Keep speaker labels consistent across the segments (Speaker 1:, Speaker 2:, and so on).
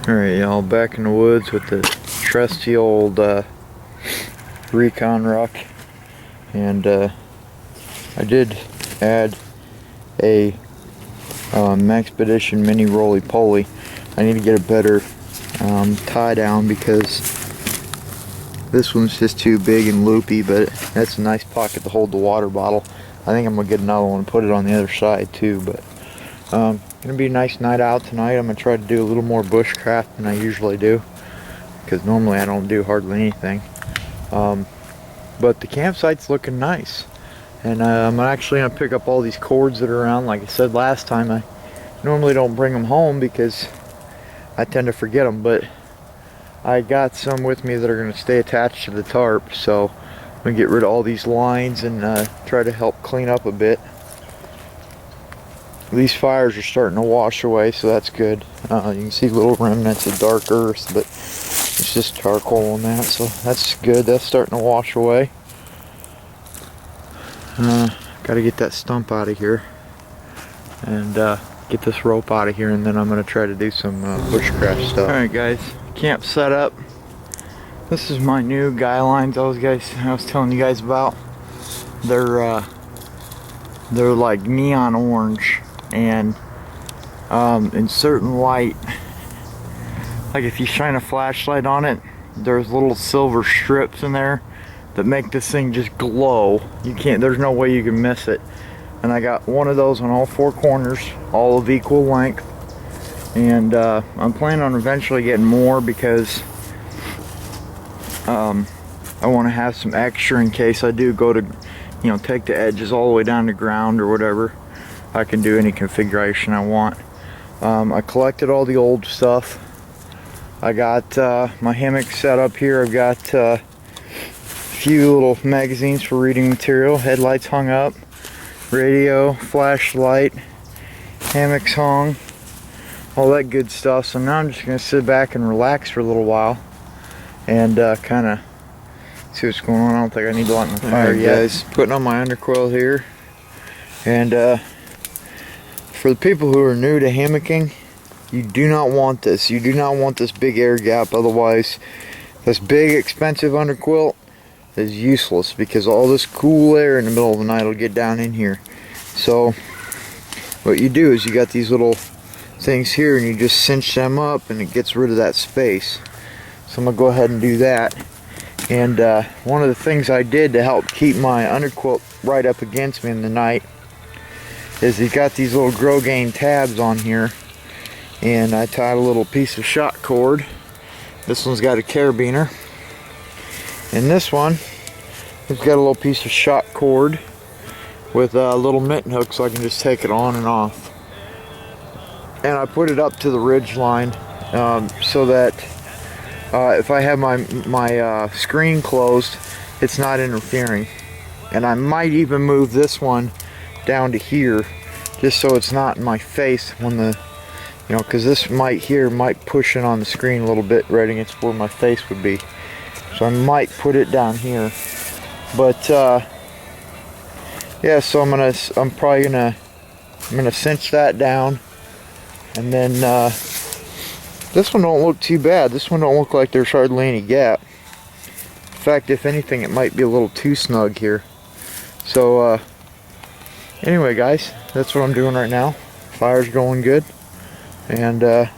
Speaker 1: Alright, y'all, back in the woods with the trusty old Recon Ruck, and I did add a Maxpedition mini roly-poly. I need to get a better tie down because this one's just too big and loopy, but that's a nice pocket to hold the water bottle. I think I'm gonna get another one and put it on the other side too, but gonna be a nice night out tonight. I'm gonna try to do a little more bushcraft than I usually do, because normally I don't do hardly anything. But the campsite's looking nice, and I'm actually gonna pick up all these cords that are around. Like I said last time, I normally don't bring them home because I tend to forget them, but I got some with me that are gonna stay attached to the tarp, so I'm gonna get rid of all these lines and try to help clean up a bit. These fires are starting to wash away, so that's good. You can see little remnants of dark earth, but it's just charcoal on that, so that's good. That's starting to wash away. Gotta get that stump out of here and get this rope out of here, and then I'm gonna try to do some bushcraft stuff. Alright guys, camp set up. This is my new guy lines I was telling you guys about. They're like neon orange, and in certain light, like if you shine a flashlight on it, there's little silver strips in there that make this thing just glow. There's no way you can miss it. And I got one of those on all four corners, all of equal length, and I'm planning on eventually getting more because I want to have some extra in case I do go to, you know, take the edges all the way down to ground or whatever. I can do any configuration I want. I collected all the old stuff. I got my hammock set up here. I've got a few little magazines for reading material, headlights hung up, radio, flashlight, hammocks hung, all that good stuff. So now I'm just going to sit back and relax for a little while and kind of see what's going on. I don't think I need to light my fire yet. Guys, putting on my underquilt here, and for the people who are new to hammocking, you do not want this. You do not want this big air gap, otherwise this big expensive underquilt is useless, because all this cool air in the middle of the night will get down in here. So what you do is you got these little things here and you just cinch them up and it gets rid of that space. So I'm gonna go ahead and do that. And one of the things I did to help keep my underquilt right up against me in the night is you got these little Grosgain tabs on here, and I tied a little piece of shot cord. This one's got a carabiner, and this one has got a little piece of shot cord with a little mitten hook, so I can just take it on and off. And I put it up to the ridge line so that if I have my screen closed, it's not interfering. And I might even move this one down to here, just so it's not in my face when the, you know, because this might push it on the screen a little bit right against where my face would be. So I might put it down here. But yeah, so I'm probably gonna cinch that down, and then this one don't look too bad. This one don't look like there's hardly any gap. In fact, if anything, it might be a little too snug here. So anyway guys, that's what I'm doing right now. Fire's going good, and so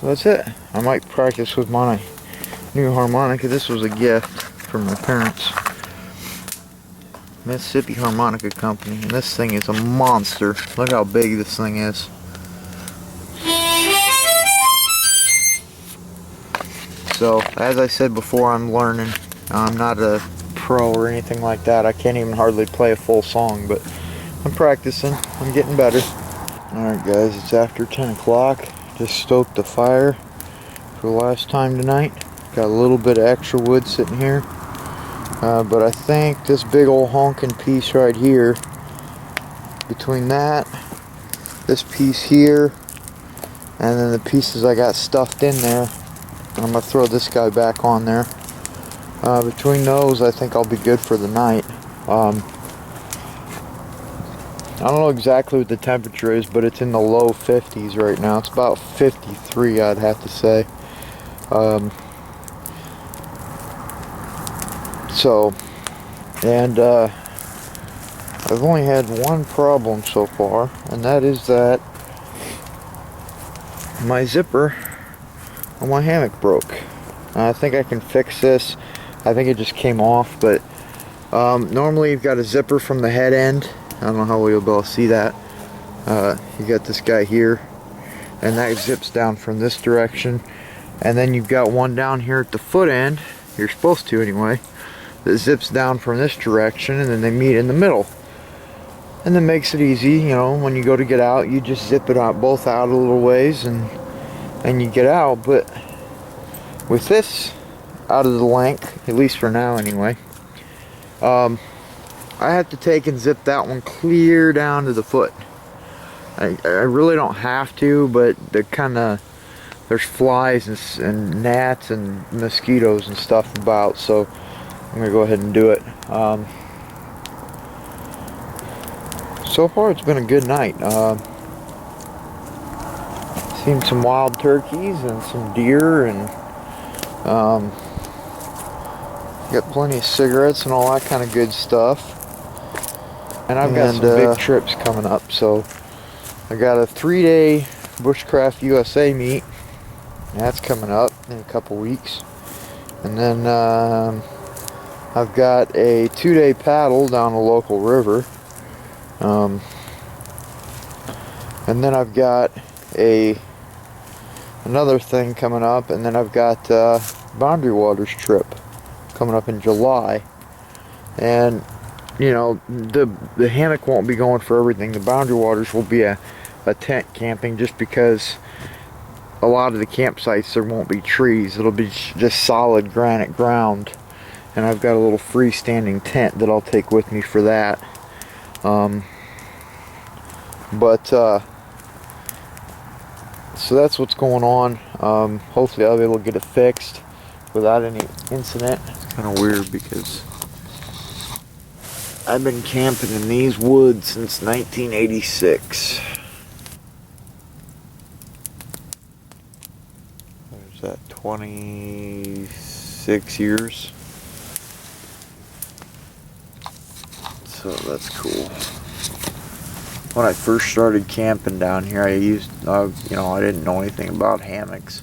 Speaker 1: that's it. I might practice with my new harmonica. This was a gift from my parents, Mississippi Harmonica Company, and this thing is a monster. Look how big this thing is. So as I said before, I'm learning. I'm not a pro or anything like that. I can't even hardly play a full song, but I'm practicing. I'm getting better. Alright guys, it's after 10 o'clock. Just stoked the fire for the last time tonight. Got a little bit of extra wood sitting here. But I think this big old honking piece right here, between that, this piece here, and then the pieces I got stuffed in there, I'm going to throw this guy back on there. Between those, I think I'll be good for the night. I don't know exactly what the temperature is, but it's in the low 50s right now. It's about 53, I'd have to say. I've only had one problem so far, and that is that my zipper on my hammock broke. I think I can fix this. I think it just came off, but normally you've got a zipper from the head end. I don't know how well you'll be able to see that. You got this guy here, and that zips down from this direction. And then you've got one down here at the foot end, you're supposed to anyway, that zips down from this direction, and then they meet in the middle. And that makes it easy, you know, when you go to get out, you just zip it out both out a little ways and you get out. But with this out of the length, at least for now anyway, I have to take and zip that one clear down to the foot. I really don't have to, but there's flies and gnats and mosquitoes and stuff about, so I'm gonna go ahead and do it. So far it's been a good night. Seen some wild turkeys and some deer, and got plenty of cigarettes and all that kind of good stuff. And I've got some big trips coming up. So I got a 3-day Bushcraft USA meet. That's coming up in a couple weeks. And then I've got a 2-day paddle down a local river. And then I've got another thing coming up, and then I've got Boundary Waters trip coming up in July. And you know, the hammock won't be going for everything. The Boundary Waters will be a tent camping, just because a lot of the campsites there won't be trees. It'll be just solid granite ground, and I've got a little freestanding tent that I'll take with me for that. So that's what's going on. Hopefully I'll be able to get it fixed without any incident. It's kind of weird because I've been camping in these woods since 1986. There's that 26 years. So that's cool. When I first started camping down here, I didn't know anything about hammocks.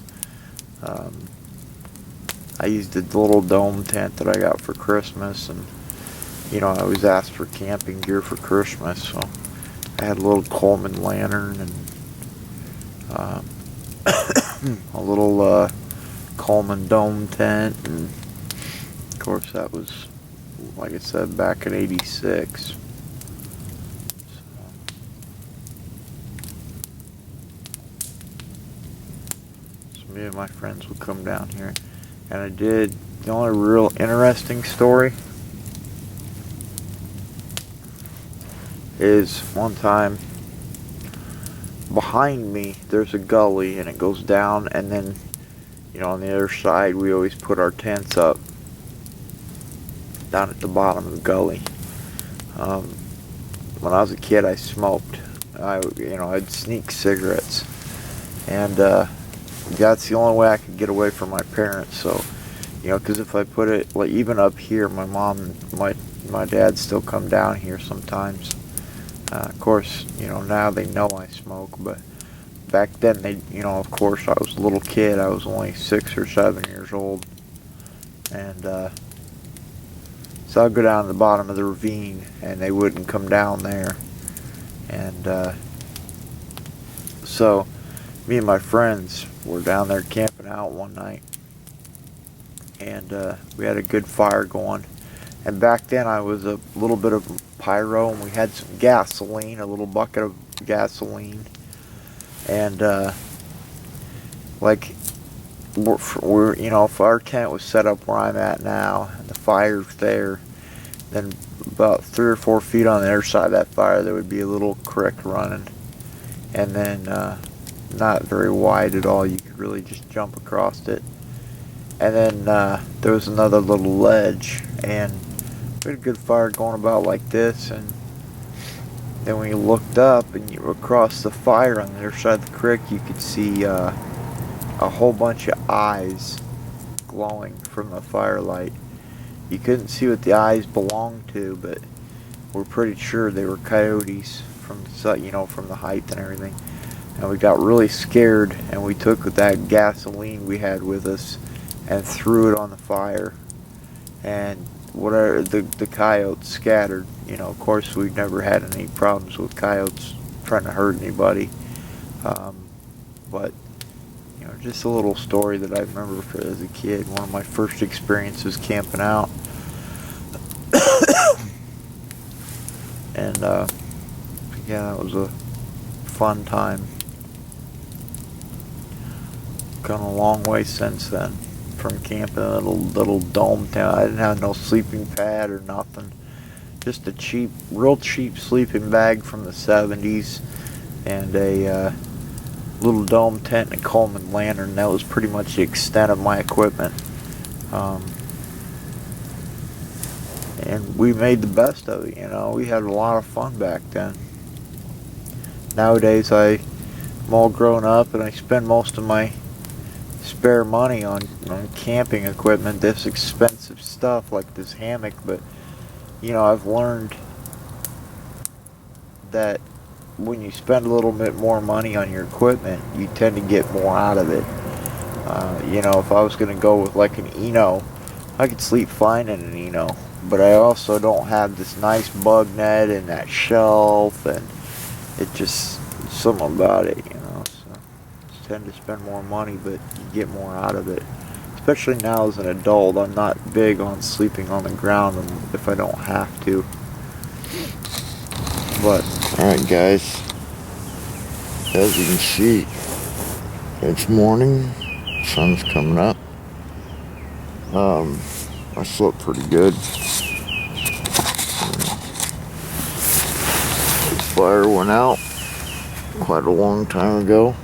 Speaker 1: I used a little dome tent that I got for Christmas, and I always asked for camping gear for Christmas, so I had a little Coleman lantern and a little Coleman dome tent, and of course that was, like I said, back in '86. Me and my friends would come down here, and I did. The only real interesting story is one time behind me there's a gully, and it goes down, and then on the other side we always put our tents up down at the bottom of the gully. When I was a kid, I smoked. I'd sneak cigarettes, and that's the only way I could get away from my parents. So, because if I put it, like, even up here, my mom and my dad still come down here sometimes. Of course, now they know I smoke, but back then they, of course, I was a little kid. I was only 6 or 7 years old, and so I'd go down to the bottom of the ravine, and they wouldn't come down there, and so me and my friends were down there camping out one night, and we had a good fire going. And back then I was a little bit of pyro, and we had some gasoline, a little bucket of gasoline, and if our tent was set up where I'm at now, and the fire's there, then about 3 or 4 feet on the other side of that fire there would be a little creek running, and then not very wide at all. You could really just jump across it. And then there was another little ledge, and we had a good fire going about like this, and
Speaker 2: Then when you looked up and you were across the fire on the other side of the creek, you could see a whole bunch of eyes glowing from the firelight. You couldn't see what the eyes belonged to, but we're pretty sure they were coyotes from the, from the height and everything. And we got really scared, and we took that gasoline we had with us and threw it on the fire. And whatever the coyotes scattered. Of course, we've never had any problems with coyotes trying to hurt anybody. But just a little story that I remember as a kid. One of my first experiences camping out. And yeah, it was a fun time. Gone a long way since then from camping in a little dome town. I didn't have no sleeping pad or nothing. Just a real cheap sleeping bag from the 70s and a little dome tent and a Coleman lantern. That was pretty much the extent of my equipment. And we made the best of it, We had a lot of fun back then. Nowadays, I'm all grown up and I spend most of my spare money on camping equipment, this expensive stuff like this hammock, but I've learned that when you spend a little bit more money on your equipment, you tend to get more out of it. If I was going to go with like an Eno, I could sleep fine in an Eno, but I also don't have this nice bug net and that shelf, and it just, something about it, so I tend to spend more money, but you get more out of it. Especially now as an adult, I'm not big on sleeping on the ground if I don't have to. But
Speaker 1: Alright guys, as you can see, it's morning, sun's coming up. I slept pretty good. The fire went out quite a long time ago.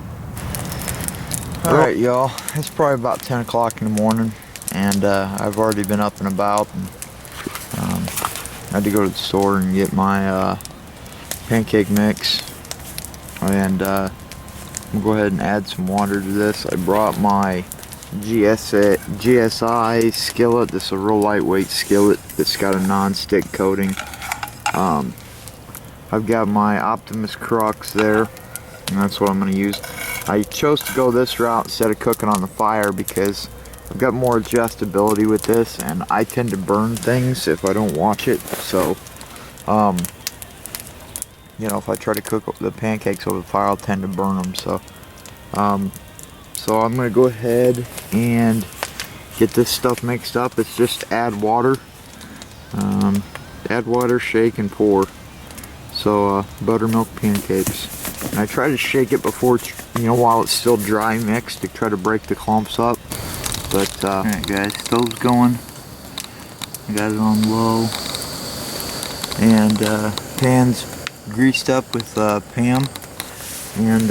Speaker 1: Alright y'all, it's probably about 10 o'clock in the morning, and I've already been up and about, and I had to go to the store and get my pancake mix, and I'm gonna go ahead and add some water to this. I brought my GSI skillet. This is a real lightweight skillet that's got a non-stick coating. I've got my Optimus Crux there, and that's what I'm going to use. I chose to go this route instead of cooking on the fire because I've got more adjustability with this, and I tend to burn things if I don't watch it. So if I try to cook the pancakes over the fire, I'll tend to burn them. So I'm going to go ahead and get this stuff mixed up. It's just add water, shake, and pour. So buttermilk pancakes. And I try to shake it before, while it's still dry mix to try to break the clumps up. But alright guys, stove's going. I got it on low. And pan's greased up with Pam. And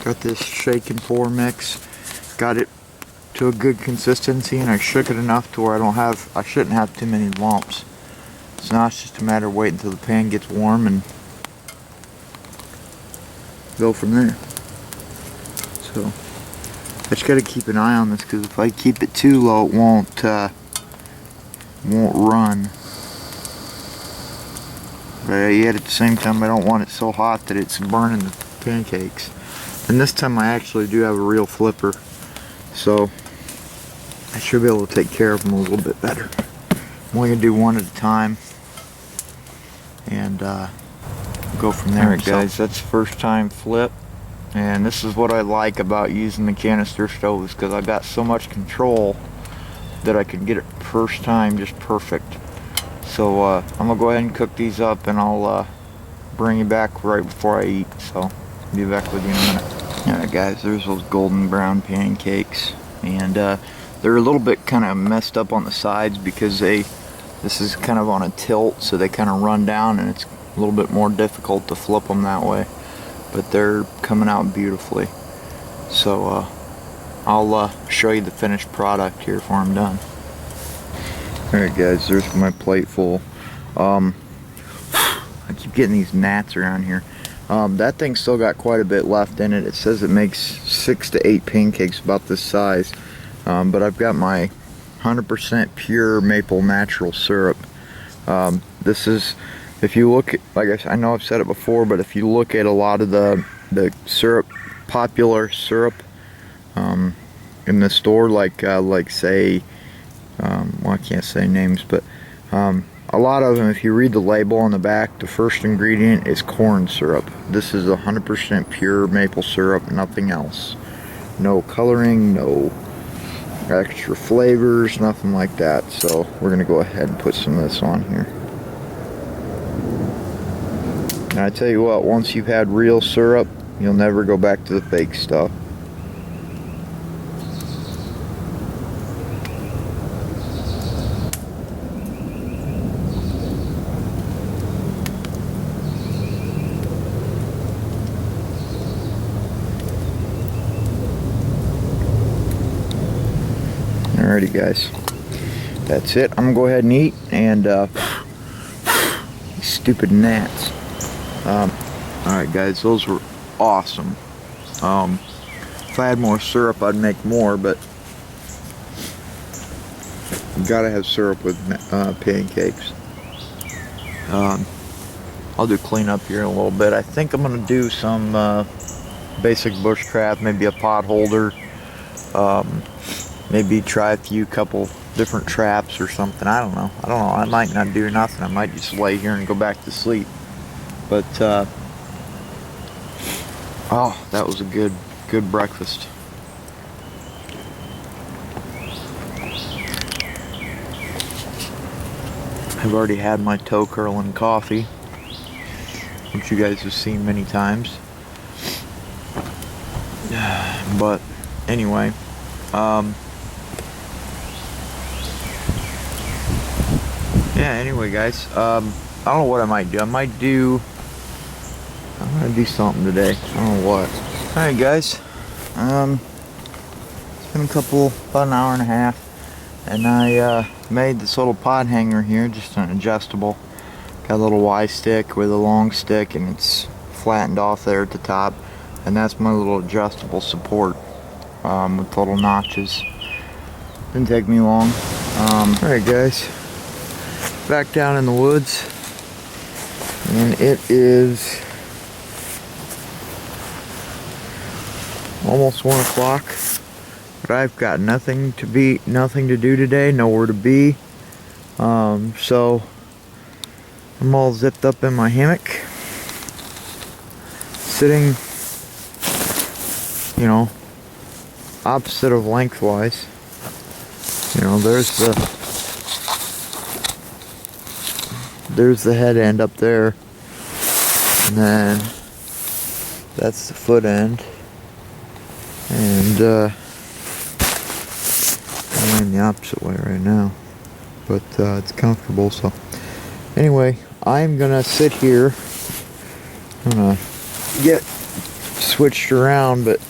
Speaker 1: got this shake and pour mix. Got it to a good consistency, and I shook it enough to where I shouldn't have too many lumps. So now it's just a matter of waiting until the pan gets warm and go from there. So I just gotta keep an eye on this, because if I keep it too low, it won't run. But yet at the same time, I don't want it so hot that it's burning the pancakes. And this time I actually do have a real flipper, so I should be able to take care of them a little bit better. I'm only gonna do one at a time, and go from there. Alright guys, that's first time flip, and this is what I like about using the canister stoves, because I got so much control that I can get it first time just perfect. So I'm gonna go ahead and cook these up, and I'll bring you back right before I eat. So I'll be back with you in a minute. Alright guys, there's those golden brown pancakes, and they're a little bit kind of messed up on the sides because this is kind of on a tilt, so they kind of run down, and it's a little bit more difficult to flip them that way. But they're coming out beautifully. So I'll show you the finished product here before I'm done. Alright guys, there's my plate full. I keep getting these gnats around here. That thing's still got quite a bit left in it. It says it makes 6 to 8 pancakes about this size. But I've got my 100% pure maple natural syrup. This is, if you look at, like I know I've said it before, but if you look at a lot of the syrup, popular syrup in the store, like say, well, I can't say names, but a lot of them, if you read the label on the back, the first ingredient is corn syrup. This is 100% pure maple syrup, nothing else. No coloring, no extra flavors, nothing like that. So we're gonna go ahead and put some of this on here. And I tell you what, once you've had real syrup, you'll never go back to the fake stuff. Alrighty guys, that's it. I'm gonna go ahead and eat, and these stupid gnats. Alright guys, those were awesome. If I had more syrup I'd make more, but you gotta have syrup with pancakes. I'll do cleanup here in a little bit. I think I'm gonna do some basic bushcraft, maybe a pot holder. Maybe try a couple different traps or something. I don't know. I might not do nothing. I might just lay here and go back to sleep. But oh, that was a good breakfast. I've already had my toe curling coffee, which you guys have seen many times. But anyway, yeah, anyway guys, I don't know what I might do. I'm gonna do something today. I don't know what. Alright guys, it's been about an hour and a half, and I made this little pot hanger here, just an adjustable. Got a little Y stick with a long stick, and it's flattened off there at the top, and that's my little adjustable support with little notches. Didn't take me long. Alright guys, back down in the woods, and it is almost 1 o'clock, but I've got nothing to do today, nowhere to be. So I'm all zipped up in my hammock, sitting, you know, opposite of lengthwise. You know, there's the head end up there, and then that's the foot end, and I'm in the opposite way right now, but it's comfortable. So anyway, I'm gonna sit here. I'm gonna get switched around, but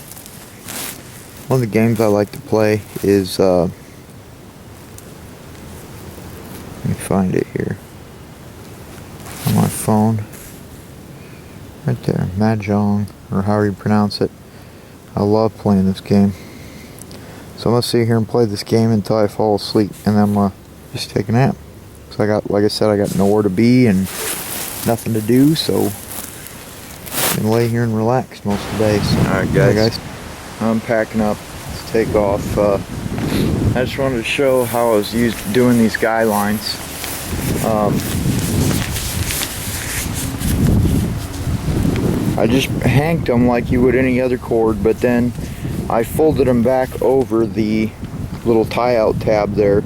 Speaker 1: one of the games I like to play is let me find it here on my phone. Right there, Mahjong, or however you pronounce it. I love playing this game. So I'm gonna sit here and play this game until I fall asleep, and then I'm gonna just take a nap. So like I said, I got nowhere to be and nothing to do, so I can lay here and relax most of the day. So, alright guys, I'm packing up to take off. I just wanted to show how I was doing these guy lines. I just hanked them like you would any other cord, but then I folded them back over the little tie-out tab there,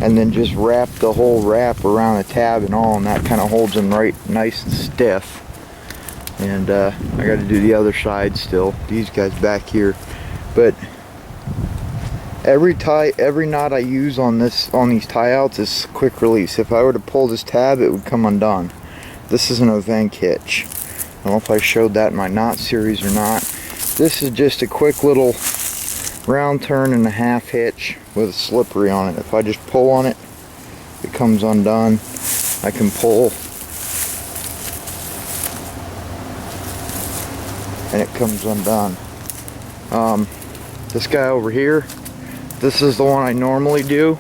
Speaker 1: and then just wrapped the whole wrap around the tab and all, and that kind of holds them right nice and stiff. And I got to do the other side still, these guys back here. But every knot I use on these tie-outs is quick release. If I were to pull this tab, it would come undone. This is an Evenk hitch. I don't know if I showed that in my knot series or not. This is just a quick little round turn and a half hitch with a slippery on it. If I just pull on it, it comes undone. I can pull and it comes undone. This guy over here, this is the one I normally do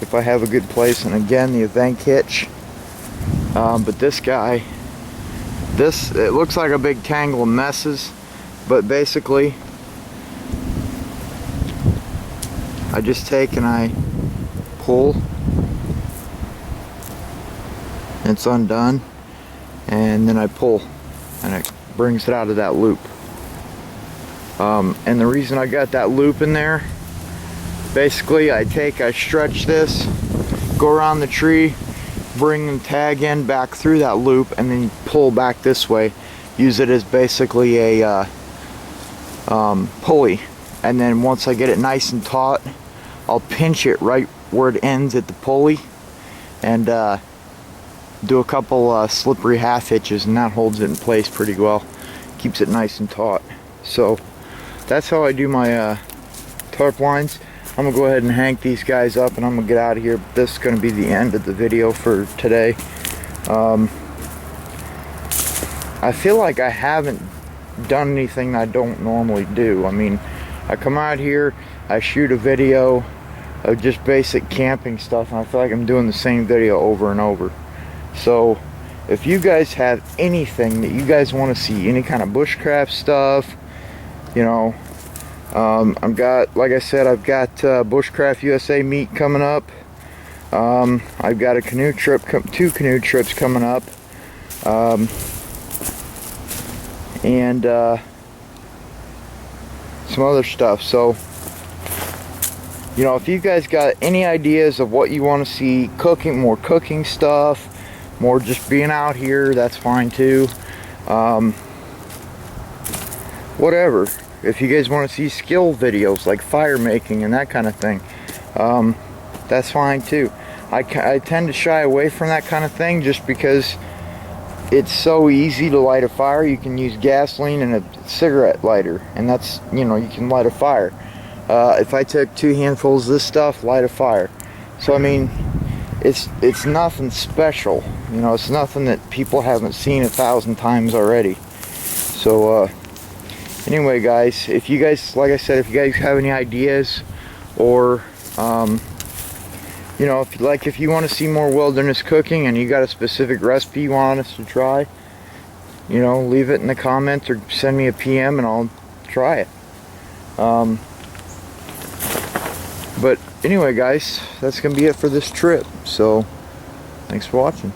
Speaker 1: if I have a good place, and again, the event hitch. But this guy, it looks like a big tangle of messes, but basically I just take and I pull, and it's undone, and then I pull and it brings it out of that loop. And the reason I got that loop in there, basically I stretch this, go around the tree, bring the tag end back through that loop, and then pull back this way. Use it as basically a pulley, and then once I get it nice and taut, I'll pinch it right where it ends at the pulley, and do a couple slippery half hitches, and that holds it in place pretty well. Keeps it nice and taut. So that's how I do my tarp lines. I'm gonna go ahead and hang these guys up, and I'm gonna get out of here. This is gonna be the end of the video for today. I feel like I haven't done anything I don't normally do. I mean, I come out here, I shoot a video of just basic camping stuff, and I feel like I'm doing the same video over and over. So if you guys have anything that you guys want to see, any kind of bushcraft stuff, you know, like I said, I've got Bushcraft USA meet coming up. I've got a canoe trip, 2 canoe trips coming up, and some other stuff. So, you know, if you guys got any ideas of what you want to see, cooking, more cooking stuff, more just being out here, that's fine too. Whatever. If you guys want to see skill videos like fire making and that kind of thing, that's fine too. I tend to shy away from that kind of thing just because it's so easy to light a fire. You can use gasoline and a cigarette lighter, and that's, you know, you can light a fire. If I took 2 handfuls of this stuff, light a fire. So I mean, it's nothing special, you know, it's nothing that people haven't seen 1,000 times already. So anyway, guys, if you guys, like I said, if you guys have any ideas, or you know, if you want to see more wilderness cooking and you got a specific recipe you want us to try, you know, leave it in the comments or send me a PM and I'll try it. But anyway, guys, that's gonna be it for this trip. So thanks for watching.